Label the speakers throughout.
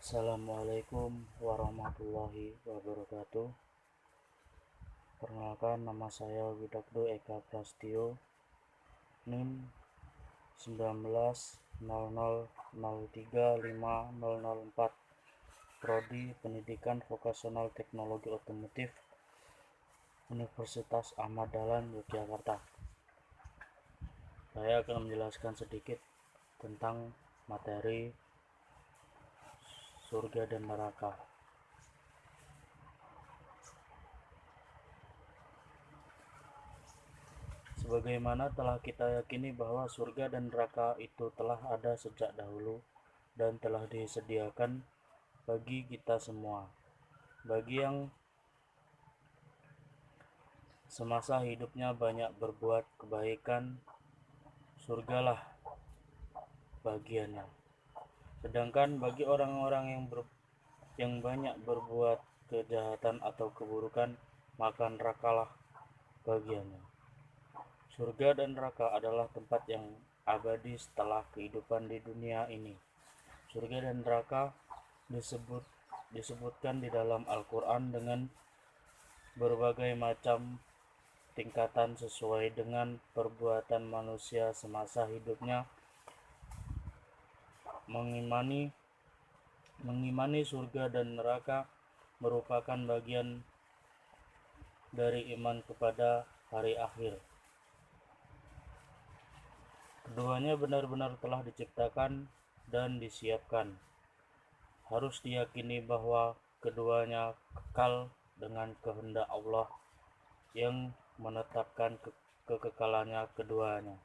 Speaker 1: Assalamualaikum warahmatullahi wabarakatuh. Perkenalkan, nama saya Widakdo Eka Prastio, NIM 1900035004, Prodi Pendidikan Vokasional Teknologi Otomotif, Universitas Ahmad Dahlan, Yogyakarta. Saya akan menjelaskan sedikit tentang materi surga dan neraka. Sebagaimana telah kita yakini bahwa surga dan neraka itu telah ada sejak dahulu dan telah disediakan bagi kita semua. Bagi yang semasa hidupnya banyak berbuat kebaikan, surgalah bagiannya. Sedangkan bagi orang-orang yang banyak berbuat kejahatan atau keburukan, maka nerakalah bagiannya. Surga dan neraka adalah tempat yang abadi setelah kehidupan di dunia ini. Surga dan neraka disebutkan di dalam Al-Quran dengan berbagai macam tingkatan sesuai dengan perbuatan manusia semasa hidupnya. Mengimani surga dan neraka merupakan bagian dari iman kepada hari akhir. Keduanya benar-benar telah diciptakan dan disiapkan. Harus diyakini bahwa keduanya kekal dengan kehendak Allah yang menetapkan kekekalan keduanya.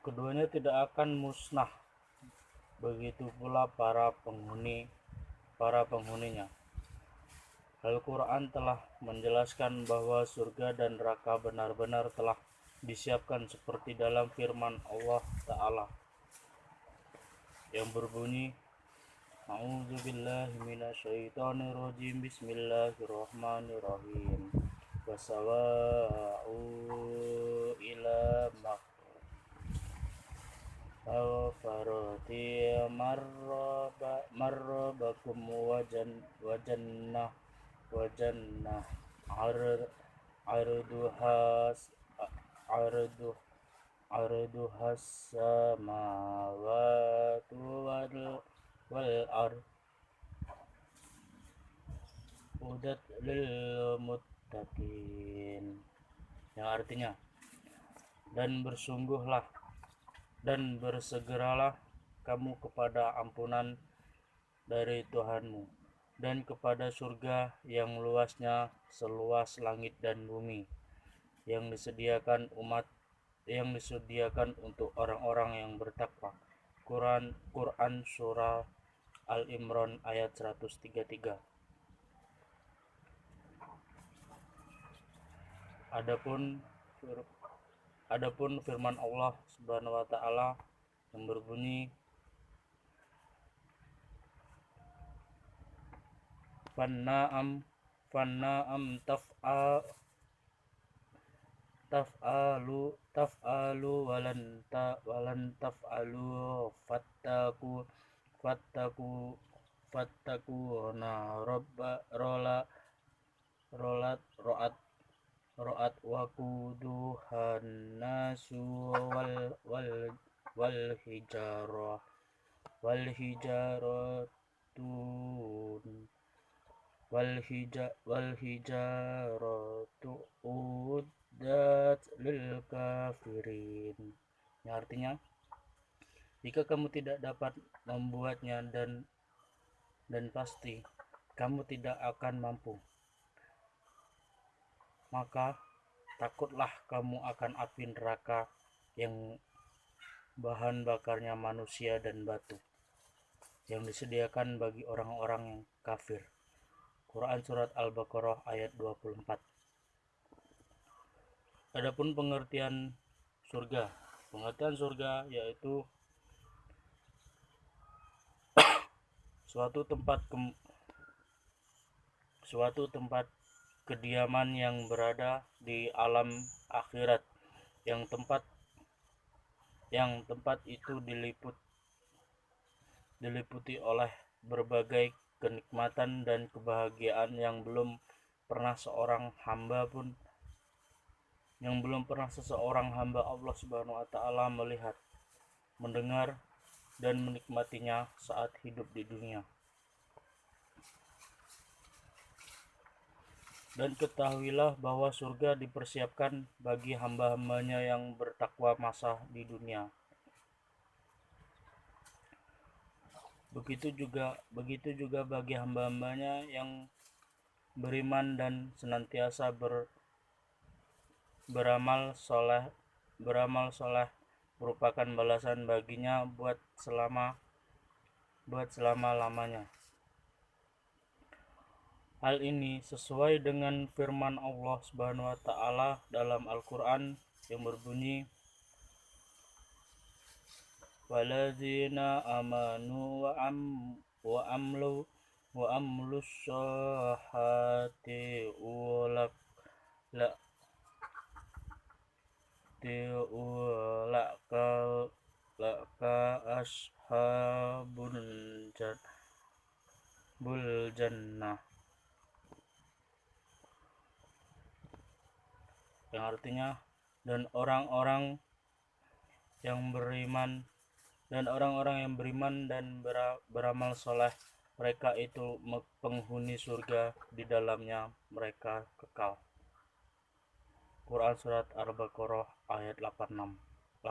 Speaker 1: Keduanya tidak akan musnah, begitu pula para penghuninya. Al-Quran telah menjelaskan bahwa surga dan neraka benar-benar telah disiapkan seperti dalam firman Allah Ta'ala yang berbunyi, A'udzubillahi minasyaitonirrajim, Bismillahirrahmanirrahim. Wasawa'u ila maghfirati marrabakum wajannah arduhas samawatu wal ard udat lil muttaqin, yang artinya, dan bersegeralah kamu kepada ampunan dari Tuhanmu dan kepada surga yang luasnya seluas langit dan bumi, yang disediakan untuk orang-orang yang bertakwa. Quran Surah Al-Imran ayat 133. Adapun firman Allah Subhanahu wa taala yang berbunyi, Fanna'am taf'alu walan taf'alu fattaku na ro'at wakuduhan nasu wal hijaratu uddat lil kafirin, yang artinya, jika kamu tidak dapat membuatnya dan pasti kamu tidak akan mampu, maka takutlah kamu akan api neraka yang bahan bakarnya manusia dan batu, yang disediakan bagi orang-orang yang kafir. Quran Surat Al-Baqarah ayat 24. Adapun pengertian surga yaitu suatu tempat kediaman yang berada di alam akhirat, yang tempat yang tempat itu diliputi oleh berbagai kenikmatan dan kebahagiaan yang belum pernah seseorang hamba Allah Subhanahu wa taala melihat, mendengar dan menikmatinya saat hidup di dunia. Dan ketahuilah bahwa surga dipersiapkan bagi hamba-hambanya yang bertakwa masa di dunia. Begitu juga bagi hamba-hambanya yang beriman dan senantiasa beramal soleh merupakan balasan baginya buat selama-lamanya. Hal ini sesuai dengan firman Allah Subhanahu wa taala dalam Al-Qur'an yang berbunyi, "Waladzina amanu wa amlus shahati laka ashabul jannah," yang artinya dan orang-orang yang beriman dan beramal soleh, mereka itu penghuni surga, di dalamnya mereka kekal. Quran Surat Al-Baqarah ayat 82.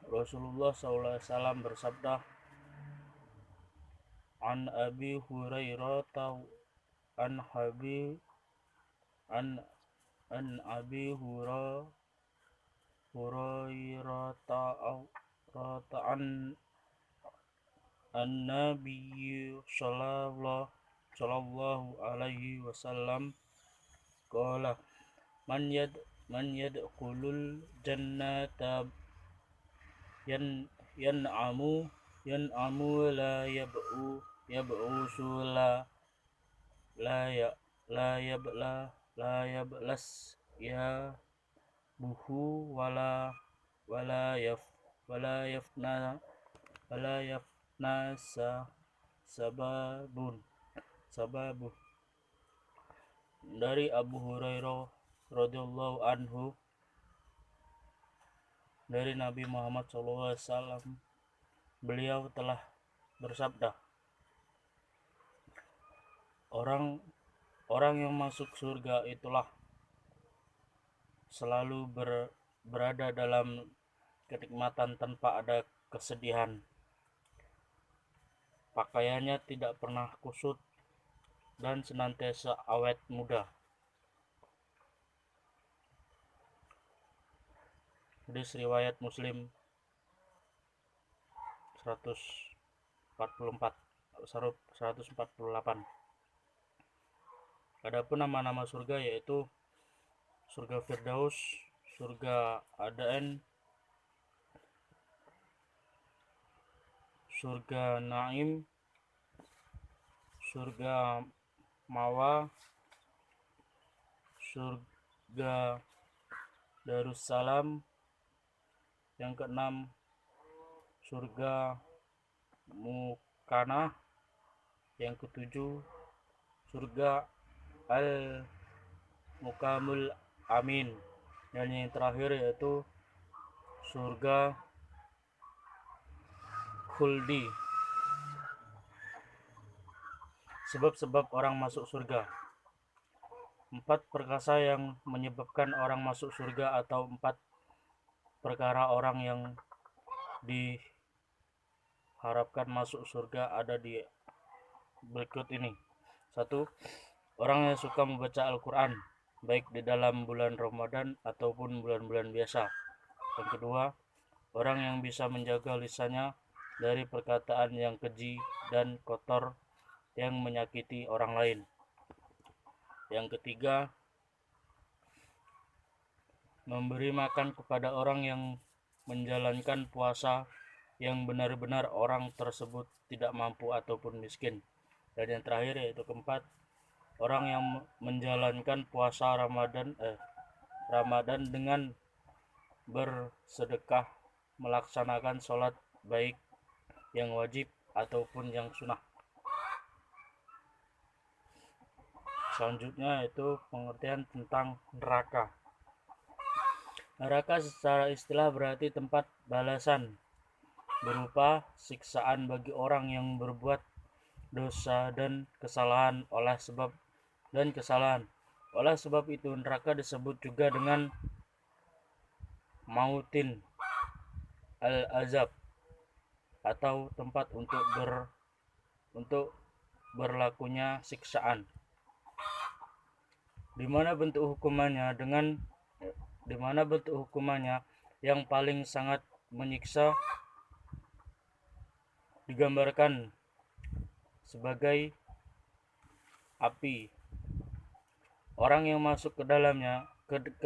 Speaker 1: Rasulullah SAW bersabda, An Abi Hurairah an Abi Hurairah an-Nabi sallallahu alaihi wasallam qala man yadkhulul jannata yan'amu la yablas ya buhu wala yafna sababu. Dari Abu Hurairah radhiyallahu anhu, dari Nabi Muhammad SAW, beliau telah bersabda, orang yang masuk surga itulah selalu berada dalam kenikmatan tanpa ada kesedihan. Pakaiannya tidak pernah kusut dan senantiasa awet muda. Hadis riwayat Muslim 148. Adapun nama-nama surga yaitu surga Firdaus, surga Adain, surga Naim, surga Mawa, surga Darussalam, yang keenam surga Mukanah, yang ketujuh surga Al-Mukamul Amin, dan yang terakhir yaitu surga Khuldi. Sebab-sebab orang masuk surga. 4 perkara yang menyebabkan orang masuk surga, atau 4 perkara orang yang diharapkan masuk surga ada di berikut ini. 1. Orang yang suka membaca Al-Quran, baik di dalam bulan Ramadan ataupun bulan-bulan biasa. Yang kedua, orang yang bisa menjaga lisannya dari perkataan yang keji dan kotor yang menyakiti orang lain. Yang ketiga, memberi makan kepada orang yang menjalankan puasa yang benar-benar orang tersebut tidak mampu ataupun miskin. Dan yang terakhir yaitu keempat, orang yang menjalankan puasa Ramadan Ramadan dengan bersedekah, melaksanakan sholat baik yang wajib ataupun yang sunnah. Selanjutnya itu pengertian tentang neraka. Neraka secara istilah berarti tempat balasan berupa siksaan bagi orang yang berbuat dosa dan kesalahan. Oleh sebab itu neraka disebut juga dengan mautin al-azab, atau tempat untuk berlakunya siksaan. Di mana bentuk hukumannya yang paling sangat menyiksa digambarkan sebagai api. Orang yang masuk ke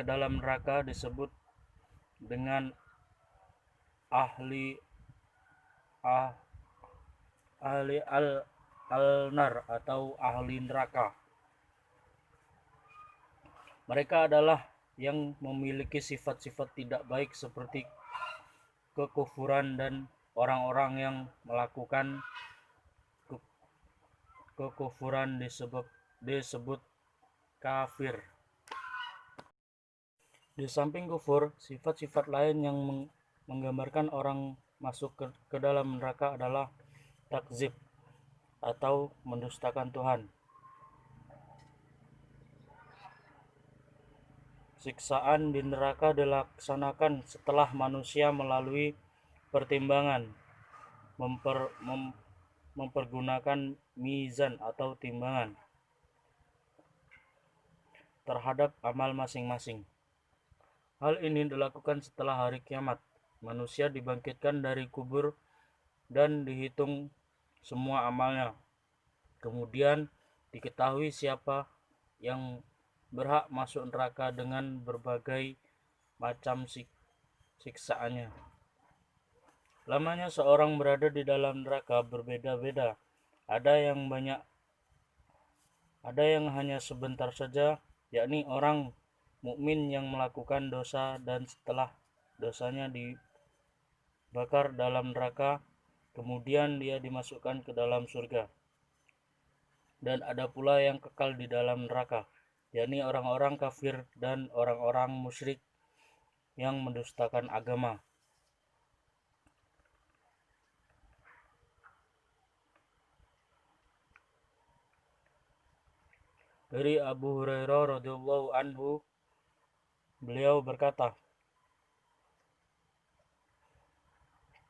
Speaker 1: dalam neraka disebut dengan ahli al-nar atau ahli neraka. Mereka adalah yang memiliki sifat-sifat tidak baik seperti kekufuran, dan orang-orang yang melakukan kekufuran disebut kafir. Di samping kufur, sifat-sifat lain yang menggambarkan orang masuk ke dalam neraka adalah takzib atau mendustakan Tuhan. Siksaan di neraka dilaksanakan setelah manusia melalui pertimbangan, mempergunakan mizan atau timbangan terhadap amal masing-masing. Hal ini dilakukan setelah hari kiamat. Manusia dibangkitkan dari kubur dan dihitung semua amalnya. Kemudian diketahui siapa yang berhak masuk neraka dengan berbagai macam siksaannya. Lamanya seorang berada di dalam neraka berbeda-beda. Ada yang hanya sebentar saja, yakni orang mukmin yang melakukan dosa dan setelah dosanya dibakar dalam neraka, kemudian dia dimasukkan ke dalam surga. Dan ada pula yang kekal di dalam neraka, yakni orang-orang kafir dan orang-orang musyrik yang mendustakan agama. Dari Abu Hurairah radhiyallahu anhu, beliau berkata,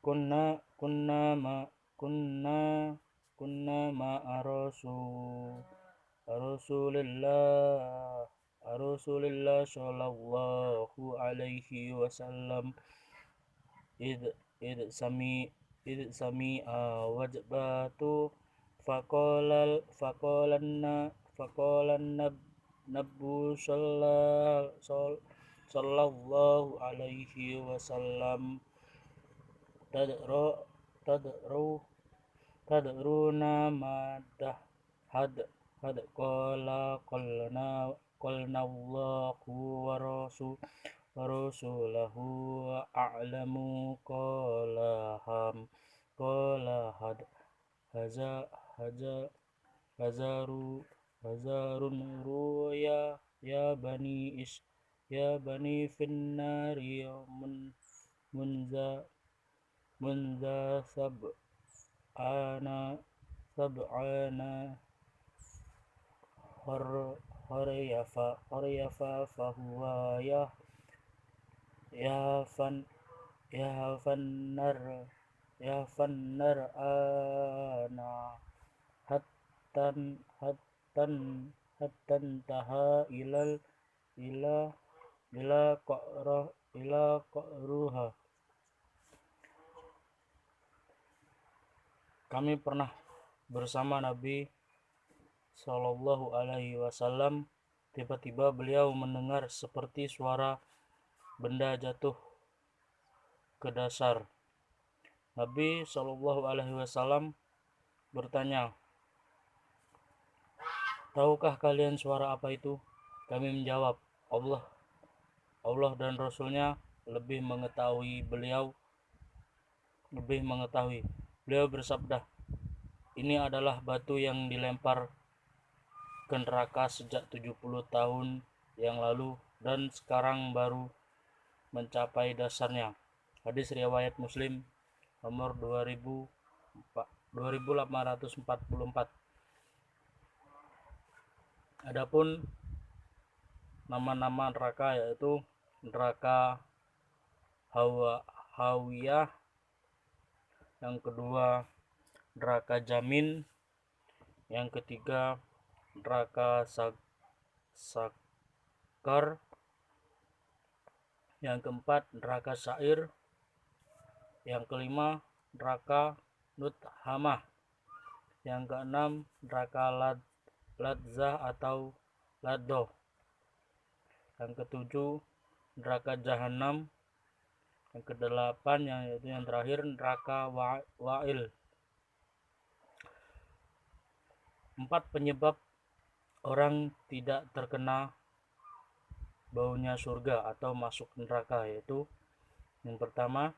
Speaker 1: kunna kunna ma kunna kunna ma'a Rasulillah sallallahu alaihi wasallam id sami'a wajbatu faqalan nabbu sallallahu alaihi wasallam tadruna madah had qulna Allahu wa rasulahu a'lamu qala hazarun ruya ya bani finnari munza sab'ana haryafa fahuwa ya fannar ana hattan taha ila qa'ruha. Kami pernah bersama Nabi Shallallahu alaihi wasallam. Tiba-tiba beliau mendengar seperti suara benda jatuh ke dasar. Nabi Shallallahu alaihi wasallam bertanya, "Tahukah kalian suara apa itu?" Kami menjawab, Allah dan Rasulnya lebih mengetahui. Beliau bersabda, ini adalah batu yang dilempar ke neraka sejak 70 tahun yang lalu dan sekarang baru mencapai dasarnya. Hadis riwayat Muslim nomor 2844. Adapun nama-nama neraka yaitu neraka Hawiyah, yang kedua neraka Jamin, yang ketiga neraka Sakar, yang keempat neraka Sa'ir, yang kelima neraka Nuthamah, yang keenam neraka Ladzah atau Laddoh, yang ketujuh neraka Jahanam, yang kedelapan yang terakhir neraka Wa'il. 4 penyebab orang tidak terkena baunya surga atau masuk neraka, yaitu yang pertama,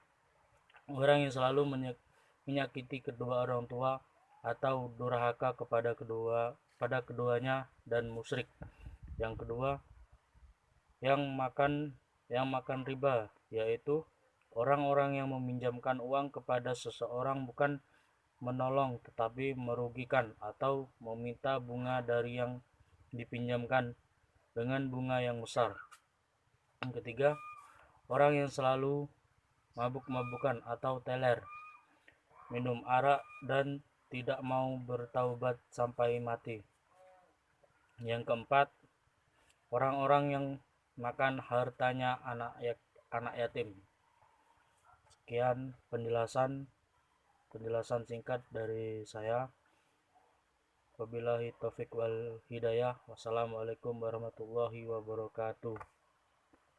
Speaker 1: orang yang selalu menyakiti kedua orang tua atau durhaka kepada keduanya dan musyrik. Yang kedua, yang makan riba, yaitu orang-orang yang meminjamkan uang kepada seseorang bukan menolong tetapi merugikan, atau meminta bunga dari yang dipinjamkan dengan bunga yang besar. Yang ketiga, orang yang selalu mabuk-mabukan atau teler, minum arak dan tidak mau bertaubat sampai mati. Yang keempat, orang-orang yang makan hartanya anak yatim. Sekian penjelasan singkat dari saya. Wabillahi taufik wal hidayah. Wassalamualaikum warahmatullahi wabarakatuh.